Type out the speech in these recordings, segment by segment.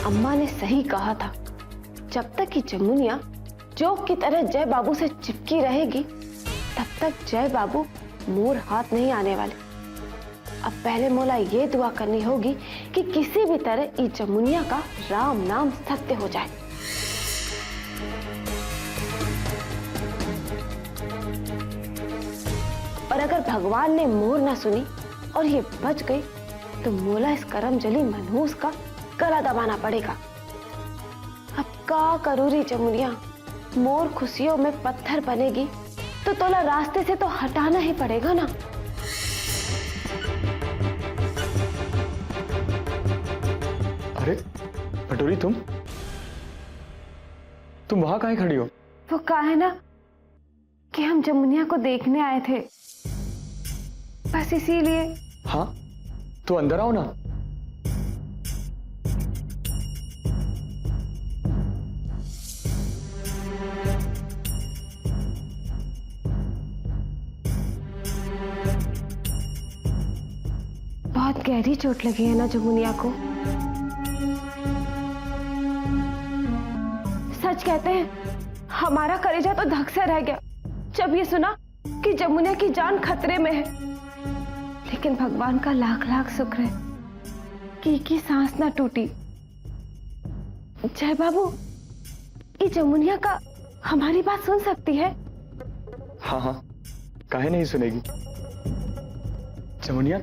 अम्मा ने सही कहा था, जब तक कि जमुनिया जोक की तरह जय बाबू से चिपकी रहेगी तब तक जय बाबू मोर हाथ नहीं आने वाले। अब पहले मोला ये दुआ करनी होगी कि किसी भी तरह इस जमुनिया का राम नाम सत्य हो जाए। और अगर भगवान ने मोर ना सुनी और ये बच गई तो मोला इस करमजली मनहूस का गला दबाना पड़ेगा। अब का करूँ री जमुनिया, मोर खुशियों में पत्थर बनेगी तो तोला रास्ते से तो हटाना ही पड़ेगा ना। अरे भटोरी, तुम वहां काहे खड़ी हो? वो कहा है ना कि हम जमुनिया को देखने आए थे, बस इसीलिए। हाँ तो अंदर आओ ना। बहुत गहरी चोट लगी है ना जमुनिया को। सच कहते हैं हमारा कलेजा तो धक से रह गया जब ये सुना कि जमुनिया की जान खतरे में है। लेकिन भगवान का लाख लाख शुक्र है कि सांस ना टूटी। जय बाबू, ये जमुनिया का हमारी बात सुन सकती है? हाँ हाँ, काहे नहीं सुनेगी। जमुनिया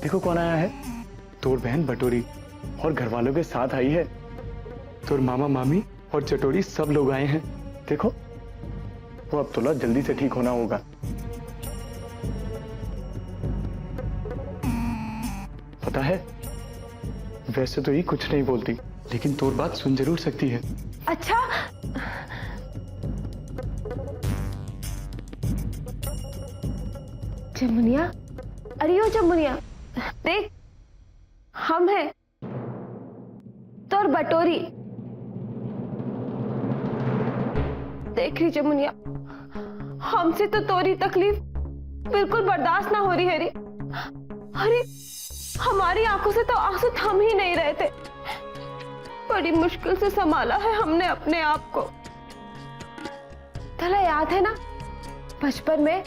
देखो कौन आया है। तोर बहन भटोरी और घर वालों के साथ आई है। तोर मामा मामी और चटोरी सब लोग आए हैं। देखो वो अब तोला जल्दी से ठीक होना होगा। पता है वैसे तो ये कुछ नहीं बोलती, लेकिन तोर बात सुन जरूर सकती है। अच्छा, जमुनिया, अरे ओ जमुनिया देख, हम हैं तोर बटोरी। देख रही जमुनिया, हमसे तो तोरी तकलीफ बिल्कुल बर्दाश्त ना हो रही है री। अरे हमारी आंखों से तो आंसू थम ही नहीं रहे थे। बड़ी मुश्किल से संभाला है हमने अपने आप को। तला याद है ना, बचपन में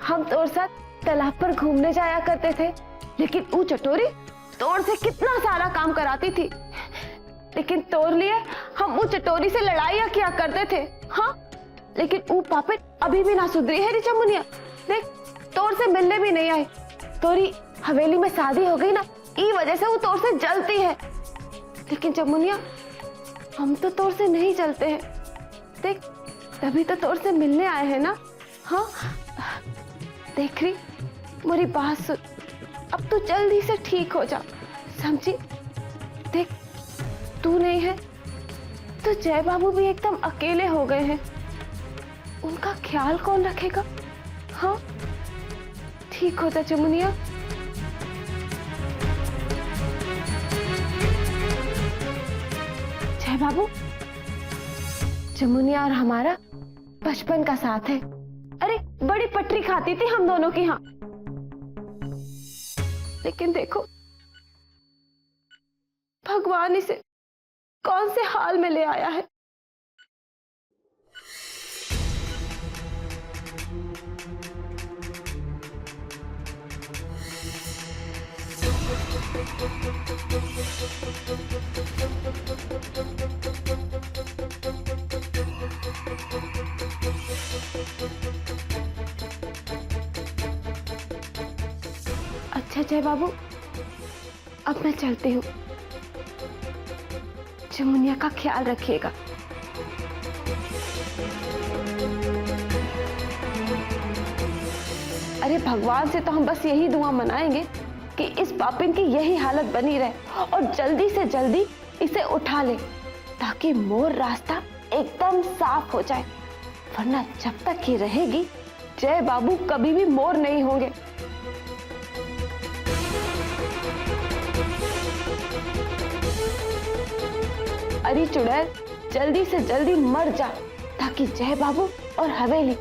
हम तोर साथ तालाब पर घूमने जाया करते थे, लेकिन वो चटोरी तोर से कितना सारा काम कराती थी, लेकिन तोर लिए हम वो चटोरी से लड़ाइयां किया करते थे। हाँ, लेकिन वो पापिन अभी भी ना सुधरी है री जमुनिया। देख, तोर से मिलने भी नहीं आई। तोरी हवेली में शादी हो गई ना, ई वजह से वो तोर से जलती है। लेकिन जमुनिया, हम तो तोर से नहीं जलते हैं। देख, तभी तो तोर से मिलने आए हैं ना। हाँ, देख रही, मेरी बात सुन, अब तू जल्दी से ठीक हो जा, समझी? देख, तू नहीं है तो जय बाबू भी एकदम अकेले हो गए हैं। उनका ख्याल कौन रखेगा? हाँ, ठीक हो जा जमुनिया। जय बाबू, जमुनिया और हमारा बचपन का साथ है। अरे बड़ी पटरी खाती थी हम दोनों की। हाँ, लेकिन देखो भगवान इसे कौन से हाल में ले आया है। अच्छा जय बाबू, अब मैं चलती हूँ। जमुनिया का ख्याल रखिएगा। अरे भगवान से तो हम बस यही दुआ मनाएंगे कि इस पापिन की यही हालत बनी रहे और जल्दी से जल्दी इसे उठा ले, ताकि मोर रास्ता एकदम साफ हो जाए। वरना जब तक ये रहेगी, जय बाबू कभी भी मोर नहीं होंगे। अरे चुड़ैल, जल्दी से जल्दी मर जा, ताकि जय बाबू और हवेली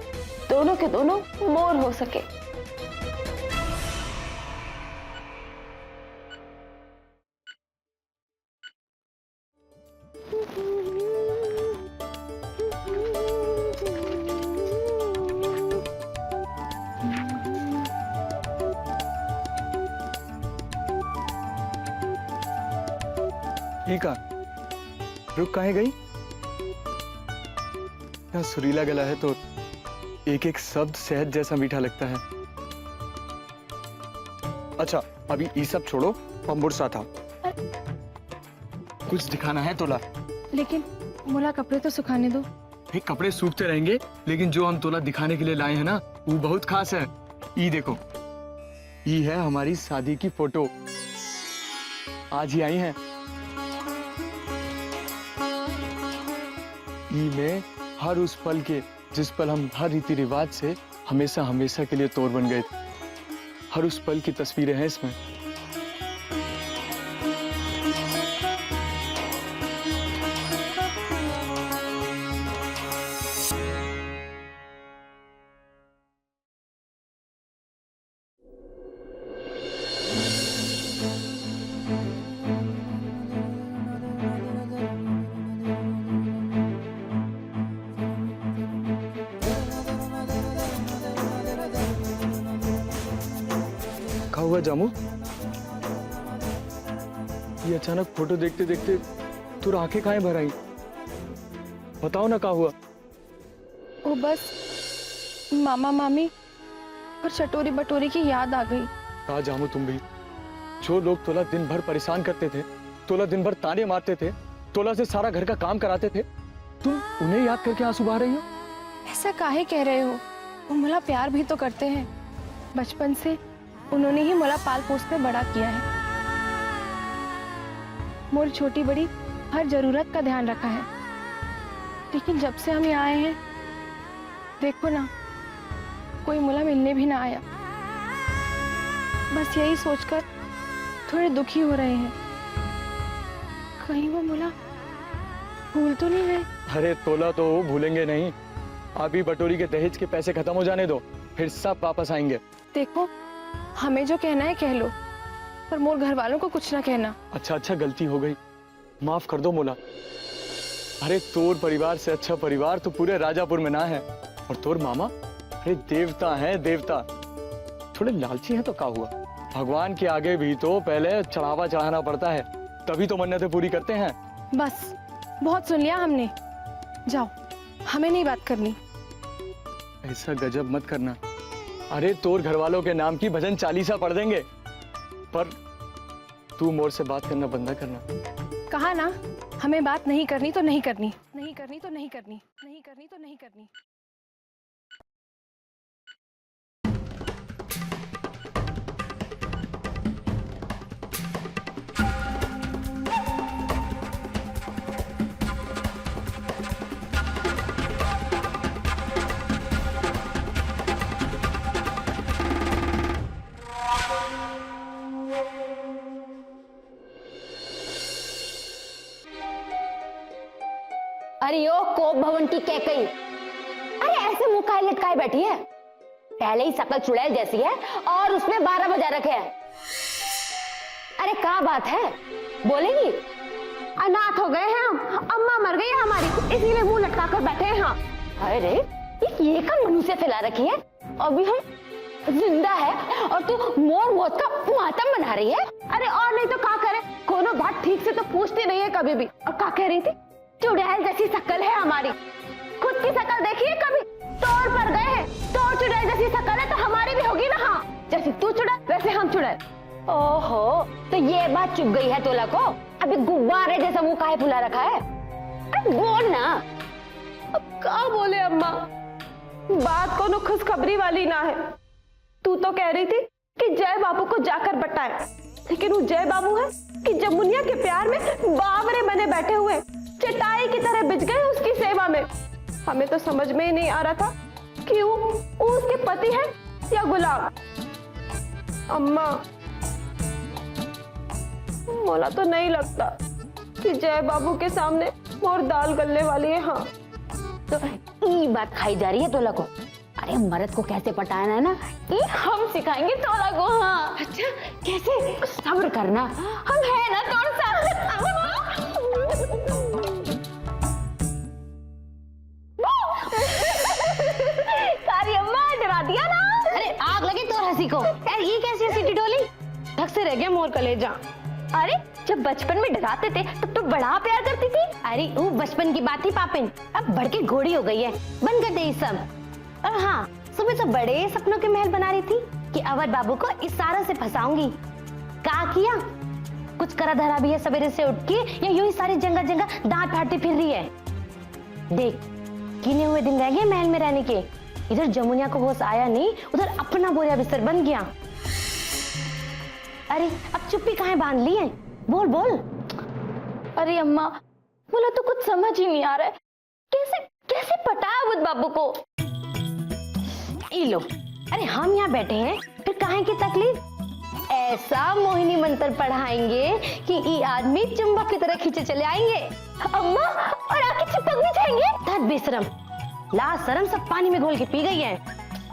दोनों के दोनों मोर हो सके। ये कहा रुक काहे गई? क्या सुरीला गला है तो एक एक शब्द शहद जैसा मीठा लगता है। अच्छा अभी ये सब छोड़ो, पंबुरसा था कुछ दिखाना है तोला। लेकिन मोला कपड़े तो सुखाने दो। कपड़े सूखते रहेंगे, लेकिन जो हम तोला दिखाने के लिए लाए हैं ना वो बहुत खास है। ये देखो, ये है हमारी शादी की फोटो, आज ही आई है। ये में हर उस पल के जिस पल हम हर रीति रिवाज से हमेशा हमेशा के लिए तोड़ बन गए थे, हर उस पल की तस्वीरें हैं इसमें। क्या हुआ जामू? ये अचानक फोटो देखते देखते तू आंखें काहे भर आई? बताओ ना क्या हुआ? वो बस मामा मामी और चटोरी बटोरी की याद आ गई। कहा जामू तुम भी, जो लोग तोला दिन भर परेशान करते थे, तोला दिन भर ताने मारते थे, तोला से सारा घर का काम कराते थे, तुम उन्हें याद करके आंसू बहा रही हो? ऐसा काहे कह रहे हो? वो मोला प्यार भी तो करते हैं। बचपन से उन्होंने ही मोला पाल पोस कर बड़ा किया है। मोर छोटी बड़ी हर जरूरत का ध्यान रखा है। लेकिन जब से हम यहाँ आए हैं, देखो ना, कोई मोला मिलने भी ना आया। बस यही सोचकर थोड़े दुखी हो रहे हैं, कहीं वो मोला भूल तो नहीं गए। अरे तोला तो वो भूलेंगे नहीं, अभी बटोरी के दहेज के पैसे खत्म हो जाने दो, फिर सब वापस आएंगे। देखो, हमें जो कहना है कह लो, पर मोर घर वालों को कुछ ना कहना। अच्छा अच्छा, गलती हो गई, माफ कर दो मोला। अरे तोर परिवार से अच्छा परिवार तो पूरे राजापुर में ना है। और तोर मामा अरे देवता हैं देवता। थोड़े लालची हैं तो क्या हुआ, भगवान के आगे भी तो पहले चढ़ावा चढ़ाना पड़ता है, तभी तो मन्नतें पूरी करते हैं। बस बहुत सुन लिया हमने, जाओ, हमें नहीं बात करनी। ऐसा गजब मत करना। अरे तोर घर वालों के नाम की भजन चालीसा पढ़ देंगे, पर तू मोर से बात करना बंद करना। कहा ना, हमें बात नहीं करनी तो नहीं करनी, नहीं करनी तो नहीं करनी, नहीं करनी तो नहीं करनी। अरे ओ कोप भवन की कैकई, अरे ऐसे मुंह काहे लटकाए बैठी है? पहले ही शकल चुड़ैल जैसी है और उसमें 12 बजा रखे हैं। अरे क्या बात है, बोलेगी? अनाथ हो गए हैं हम, अम्मा मर गई है हमारी, इसीलिए मुंह लटका कर बैठे हैं। हाँ। अरे ये क्या मनुष्य फैला रखी है? अभी हम जिंदा है और तू मोर मौत का मातम बना रही है। अरे और नहीं तो क्या करे, कोनो बात ठीक से तो पूछती नहीं है कभी भी। और क्या कह रही थी? चुड़ैल जैसी शक्ल है हमारी, खुद की शक्ल देखी है कभी? तोड़ पर गए हैं, तोड़ चुड़ैल जैसी शक्ल है तो हमारी भी होगी ना। हाँ, जैसे तू चुड़ैल वैसे हम चुड़ैल। ओहो, तो ये बात चुप गई है तोला को? अभी गुब्बारे जैसा मुंह काहे फुला रखा है? अरे बोल ना। अब क्या बोले अम्मा, बात कोनो खुशखबरी वाली ना है। तू तो कह रही थी कि जय बाबू को जाकर बटाए, लेकिन वो जय बाबू है कि जमुनिया के प्यार में बावरे बने बैठे हुए चटाई की तरह बिछ गए उसकी सेवा में। हमें तो समझ में ही नहीं आ रहा था कि वो उसके पति है या गुलाम। अम्मा, मोला तो नहीं लगता कि जय बाबू के सामने मोर दाल गलने वाली है। हाँ, तो ये बात खाई जा रही है तोला को? अरे मर्द को कैसे पटाना है ना, ये हम सिखाएंगे तोला को। हाँ, अच्छा कैसे? सब्र करना, हम है ना तोड़ साथ। सारी अम्मा डरा दिया ना। अरे आग लगे तो हंसी को। यार ये कैसी हंसी टिटोली? ढक से रह गया मोर कलेजा। अरे जब बचपन में डराते थे तब तो बड़ा प्यार करती थी। अरे वो बचपन की बात थी पापिन, अब बढ़ के घोड़ी हो गई है। बंद कर दे ये सब। और हाँ, सुबह तो बड़े सपनों के महल बना रही थी कि अवध बाबू को इशारों से फंसाऊंगी। क्या किया? कुछ करा धरा भी है सवेरे से उठ के, या यूं ही सारी जगह जगह दांत फाड़ती फिर रही है। देख, गिने हुए दिन रह गए महल में रहने के। इधर जमुनिया को होश आया नहीं, उधर अपना बोरिया बिस्तर बन गया। अरे अब चुप्पी काहे बांध ली है? बोल बोल। अरे अम्मा, बोला तो कुछ समझ ही नहीं आ रहा है। कैसे कैसे पटाया अवध बाबू को? ई लो, अरे हम यहाँ बैठे हैं, फिर काहे की तकलीफ? ऐसा मोहिनी मंत्र पढ़ाएंगे कि ये आदमी चुंबक की तरह खींचे चले आएंगे। अम्मा, और आके चिपक भी जाएंगे। धत बेशरम, लाज शर्म सब पानी में घोल के पी गई है।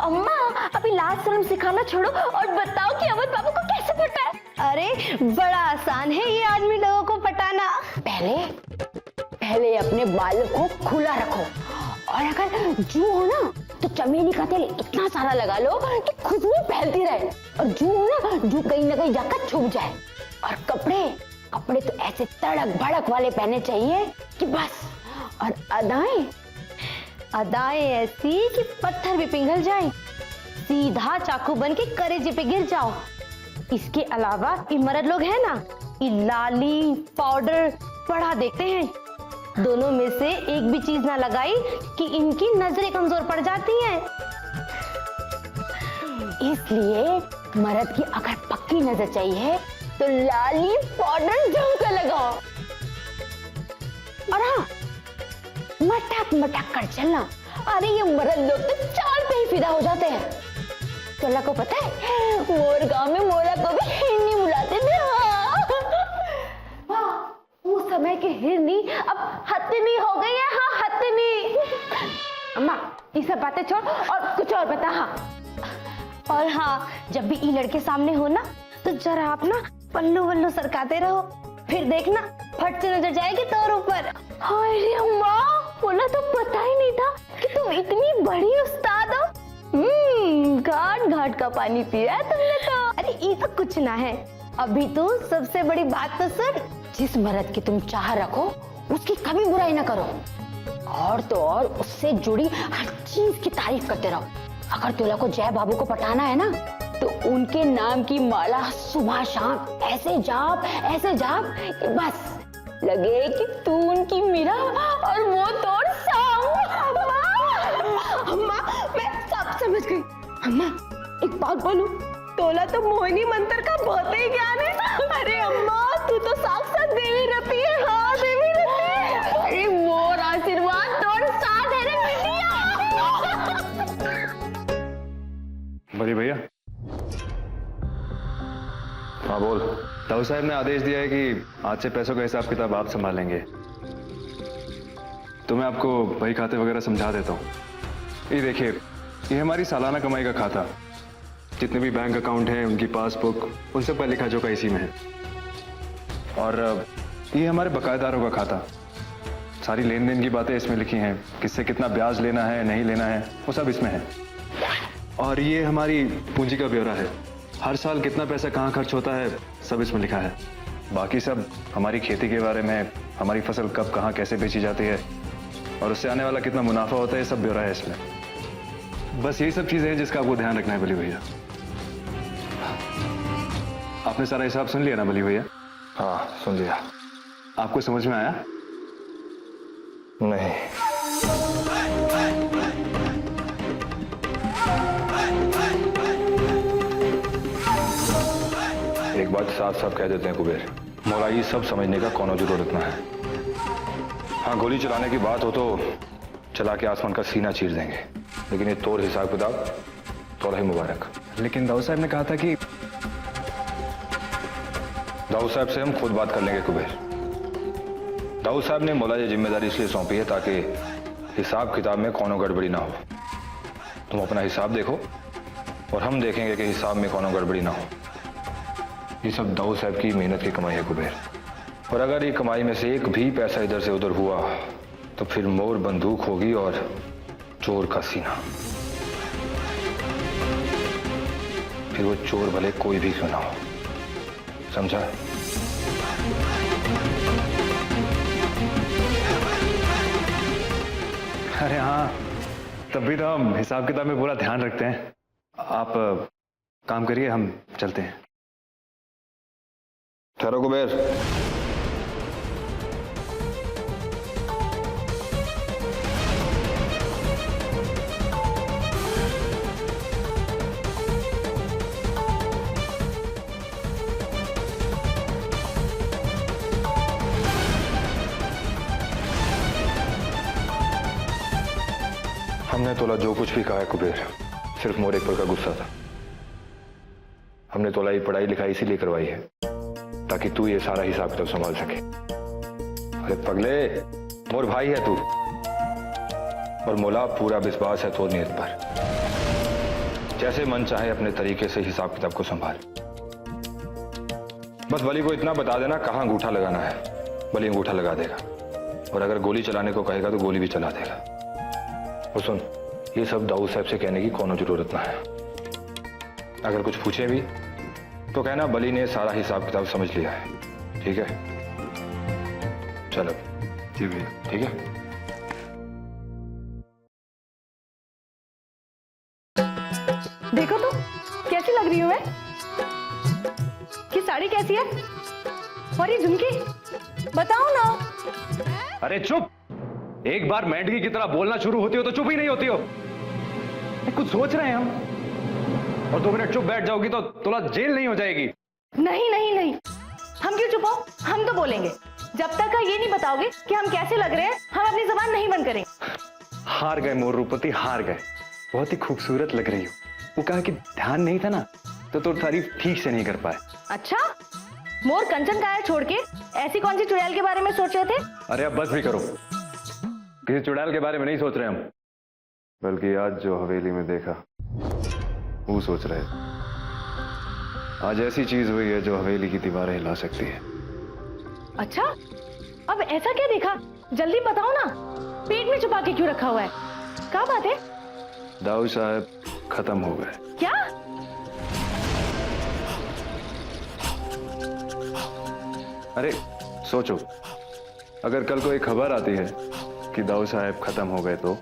अम्मा, अभी लाज शर्म सिखाना छोड़ो और बताओ कि अवध बाबू को कैसे पटाया। अरे बड़ा आसान है ये आदमी लोगों को पटाना। पहले अपने बालों को खुला रखो, और अगर जू हो ना तो चमेली का तेल इतना सारा लगा लो कि खुशबू फैलती रहे, और जू हो ना जू कहीं ना कहीं जाकर छुप जाए। और कपड़े तो ऐसे तड़क भड़क वाले पहने चाहिए कि बस। और अदाएं ऐसी कि पत्थर भी पिघल जाए, सीधा चाकू बन के कलेजे पे गिर जाओ। इसके अलावा ये मर्द लोग हैं ना, ये लाली पाउडर बड़ा देखते हैं। दोनों में से एक भी चीज ना लगाई कि इनकी नजरें कमजोर पड़ जाती हैं। इसलिए मर्द की अगर पक्की नजर चाहिए तो लाली पाउडर जमकर लगाओ। और हाँ, मटक कर चलना। अरे ये मर्द लोग तो चाल पे ही फिदा हो जाते हैं। तोला को पता है, मोर गांव में मोरा को भी हिरनी बुलाते थे। उस समय की हिरनी अब हथनी हो गई है। हाँ, हथनी। अम्मा, ये सब बातें छोड़ और कुछ और बता। हाँ, और हाँ, जब भी ये लड़के सामने हो ना तो जरा आप ना पल्लू वल्लू सरकाते रहो, फिर देखना फट से नजर जाएगी तोर ऊपर। अरे अम्मा, बोला तो पता ही नहीं था कि तुम इतनी बड़ी उस्ताद हो। घाट का पानी पिया है तुमने तो। अरे ये तो कुछ ना है। अभी तो सबसे बड़ी बात तो सुन, जिस मर्द की तुम चाह रखो उसकी कभी बुराई ना करो, और तो और उससे जुड़ी हर चीज की तारीफ करते रहो। अगर तोला को जय बाबू को पटाना है ना तो उनके नाम की माला सुबह शाम ऐसे जाप कि बस लगे कि तू उनकी मीरा और वो तोड़ सांप। अम्मा, मैं सब समझ गई। अम्मा, एक बात बोलूं, तोला तो मोहिनी मंत्र का बहुत ही ज्ञान है। अरे अम्मा, तू तो साक्षात देवी रती है। हाँ, देवी रती है। अरे मोर आशीर्वाद तोड़ साथ है रे बिटिया। बड़ी भैया। हाँ बोल। दाऊ साहब ने आदेश दिया है कि आज से पैसों का हिसाब किताब आप संभालेंगे, तो मैं आपको बही खाते वगैरह समझा देता हूँ। ये देखिए, ये हमारी सालाना कमाई का खाता, जितने भी बैंक अकाउंट हैं उनकी पासबुक, उन सब का लिखा जोखा इसी में है। और ये हमारे बकायेदारों का खाता, सारी लेन देन की बातें इसमें लिखी हैं, किससे कितना ब्याज लेना है नहीं लेना है वो सब इसमें है। और ये हमारी पूंजी का ब्यौरा है, हर साल कितना पैसा कहाँ खर्च होता है सब इसमें लिखा है। बाकी सब हमारी खेती के बारे में, हमारी फसल कब कहाँ कैसे बेची जाती है और उससे आने वाला कितना मुनाफा होता है, सब ब्यौरा है इसमें। बस यही सब चीजें हैं जिसका आपको ध्यान रखना है बली भैया। आपने सारा हिसाब सुन लिया ना बली भैया? हाँ, सुन लिया। आपको समझ में आया? नहीं। एक बात साफ साफ कह देते हैं कुबेर, मोला ये सब समझने का कोनो जरूरत ना है। हाँ, गोली चलाने की बात हो तो चला के आसमान का सीना चीर देंगे, लेकिन ये तोड़ हिसाब किताब थोड़ा ही मुबारक। लेकिन दाऊ साहब ने कहा था कि दाऊ साहब से हम खुद बात कर लेंगे कुबेर। दाऊ साहब ने मौला ये जिम्मेदारी इसलिए सौंपी है ताकि हिसाब किताब में कोनो गड़बड़ी ना हो। तुम अपना हिसाब देखो और हम देखेंगे कि हिसाब में कोनो गड़बड़ी ना हो। ये सब दाऊ साहब की मेहनत की कमाई है कुबेर, और अगर ये कमाई में से एक भी पैसा इधर से उधर हुआ तो फिर मोर बंदूक होगी और चोर का सीना। फिर वो चोर भले कोई भी क्यों ना हो, समझा? तब भी तो हम हिसाब किताब में पूरा ध्यान रखते हैं। आप काम करिए, हम चलते हैं। ठहरो कुबेर। हमने तोला जो कुछ भी कहा है कुबेर, सिर्फ मोर एक पर का गुस्सा था। हमने तोला ये पढ़ाई लिखाई इसीलिए करवाई है ताकि तू ये सारा हिसाब किताब संभाल सके। अरे पगले, मोर भाई है तू, और मोला पूरा विश्वास है तो नीयत पर। जैसे मन चाहे अपने तरीके से हिसाब किताब को संभाल। बस बली को इतना बता देना कहाँ अंगूठा लगाना है, बली अंगूठा लगा देगा। और अगर गोली चलाने को कहेगा तो गोली भी चला देगा। और सुन, ये सब दाऊद साहब से कहने की कोनो जरूरत ना है। अगर कुछ पूछे भी तो कहना बली ने सारा हिसाब किताब समझ लिया है। ठीक है? चलो। जी भैया। ठीक है। देखो तो कैसी लग रही हूँ मैं। ये साड़ी कैसी है और ये झुमकी, बताओ ना। अरे चुप! एक बार मेंढकी की तरह बोलना शुरू होती हो तो चुप ही नहीं होती हो। कुछ सोच रहे हैं हम, और 2 मिनट चुप बैठ जाओगी तो तोला जेल नहीं हो जाएगी। नहीं नहीं नहीं, हम क्यों चुप हो, हम तो बोलेंगे। जब तक का ये नहीं बताओगे कि हम कैसे लग रहे हैं, हम अपनी जुबान नहीं बंद करेंगे। हार गए मोर रूपति, हार गए। बहुत ही खूबसूरत लग रही हो। वो कहा कि ध्यान नहीं था ना तो तारीफ ठीक से नहीं कर पाए। अच्छा, मोर कंचन काया छोड़ के ऐसी कौन सी चुड़ैल के बारे में सोच रहे थे? अरे अब बस भी करो। किसी चुड़ैल के बारे में नहीं सोच रहे हम, बल्कि आज जो हवेली में देखा वो सोच रहे। आज ऐसी चीज हुई है जो हवेली की दीवारें हिला सकती है। अच्छा, अब ऐसा क्या देखा, जल्दी बताओ ना। पेट में छुपा के क्यों रखा हुआ है, क्या बात है? दाऊद साहब खत्म हो गए। क्या? अरे सोचो, अगर कल को एक खबर आती है कि दाऊद साहब खत्म हो गए तो?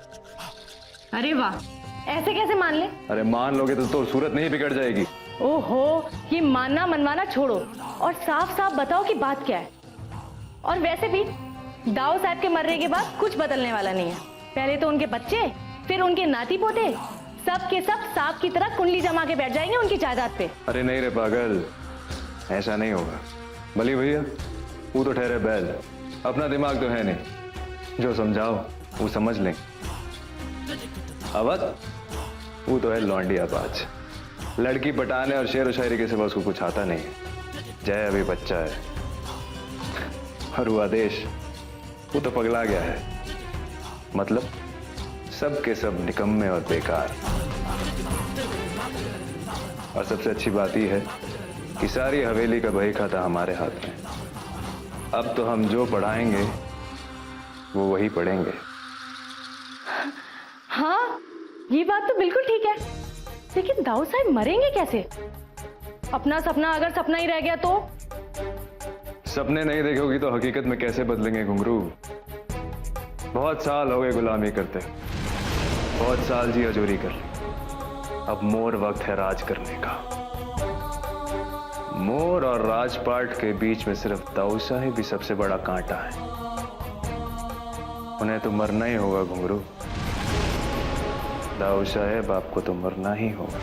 अरे वाह, ऐसे कैसे मान ले? अरे मान लोगे तो सूरत नहीं बिगड़ जाएगी। ओहो, ये मानना मनवाना छोड़ो और साफ साफ बताओ कि बात क्या है। और वैसे भी दाऊद साहब के मरने के बाद कुछ बदलने वाला नहीं है। पहले तो उनके बच्चे, फिर उनके नाती पोते, सब के सब सांप की तरह कुंडली जमा के बैठ जाएंगे उनकी जायदाद पे। अरे नहीं रे पागल, ऐसा नहीं होगा। भली भैया, वो तो ठहरे बैल, अपना दिमाग तो है नहीं। जो समझाओ वो समझ लें। अवध, वो तो है लौंडियाबाज, लड़की पटाने और शेर व शायरी के सिवा उसको कुछ आता नहीं है। जय अभी बच्चा है, और वो आदेश, वो तो पगला गया है। मतलब सब के सब निकम्मे और बेकार। और सबसे अच्छी बात यह है कि सारी हवेली का बही खाता हमारे हाथ में। अब तो हम जो पढ़ाएंगे वो वही पढ़ेंगे। हाँ, ये बात तो बिल्कुल ठीक है, लेकिन दाऊद साहब मरेंगे कैसे? अपना सपना अगर सपना ही रह गया तो? सपने नहीं देखोगी तो हकीकत में कैसे बदलेंगे घुंघरू? बहुत साल हो गए गुलामी करते, बहुत साल जी हजूरी कर ली। अब मोर वक्त है राज करने का। मोर और राजपाट के बीच में सिर्फ दाऊद साहब ही सबसे बड़ा कांटा है। उन्हें तो मरना ही होगा घुंघरू। दाऊद साहब, आपको तो मरना ही होगा।